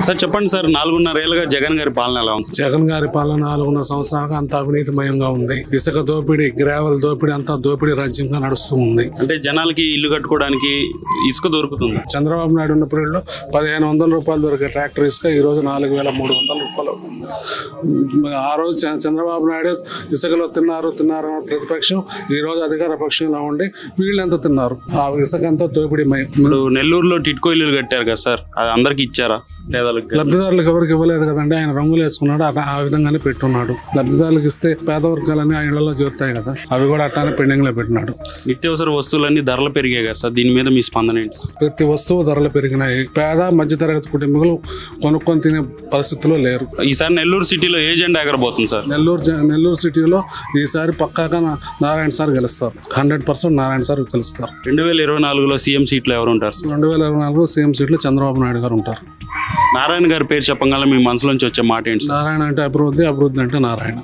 Sir చెప్పండి sir, 4.5 ఏళ్ళుగా జగన్ గారి పాలన ఎలా ఉంది? జగన్ గారి పాలన 4.5 సంవత్సరాలుగా అంత అవినీతిమయంగా ఉంది. ఇసుక దోపిడీ, గ్రావెల్ దోపిడీ, అంతా దోపిడీ రాజ్యంగా నడుస్తూ ఉంది. అంటే జనాలకి ఇల్లు కట్టుకోవడానికి ఇసుక దొరుకుతుంది. చంద్రబాబు నాయుడు ఉన్న పీరియడ్లో 1500 రూపాయలు దొరికే ట్రాక్టర్ ఇసుక ఈ రోజు 4300 రూపాయలు ఉంది. ఆ రోజు చంద్రబాబు నాయుడు ఇసుకలో తిన్నారు ప్రతిపక్షం, ఈ రోజు అధికార పక్షంలో ఉండి వీళ్ళంతా తిన్నారు. ఆ ఇసుక అంతా దోపిడీమయం. ఇప్పుడు నెల్లూరులో టిట్కో ఇల్లు కట్టారు కదా సార్, అది అందరికి ఇచ్చారా? లబ్ధిదారులకు ఎవరికి ఇవ్వలేదు కదండి. ఆయన రంగులు వేసుకున్నాడు, ఆ విధంగానే పెట్టున్నాడు. లబ్ధిదారులకు ఇస్తే పేద వర్గాలన్నీ ఆ ఇళ్లలో చేరుతాయి కదా, అవి కూడా అట్లానే పెండింగ్ లో పెట్టినాడు. నిత్యావసర వస్తువులన్నీ ధరలు పెరిగాయి కదా సార్, దీని మీద మీ స్పందన ఏంటి? ప్రతి వస్తువు ధరలు పెరిగినాయి. పేద మధ్యతరగతి కుటుంబాలు కొనుక్కొని తినే పరిస్థితిలో లేరు. ఈసారి నెల్లూరు సిటీలో ఏ జెండా ఎగరబోతుంది సార్? నెల్లూరు సిటీలో ఈసారి పక్కాగా నారాయణ సార్ గెలుస్తారు. 100% నారాయణ సార్ గెలుస్తారు. 2024లో సీఎం సీట్లు ఎవరు ఉంటారు? 2024 సీఎం సీట్లు చంద్రబాబు నాయుడు గారు ఉంటారు. నారాయణ గారి పేరు చెప్పగల మీ మనసులోంచి వచ్చే మాట ఏంటి? నారాయణ అంటే అభివృద్ధి, అభివృద్ధి అంటే నారాయణ.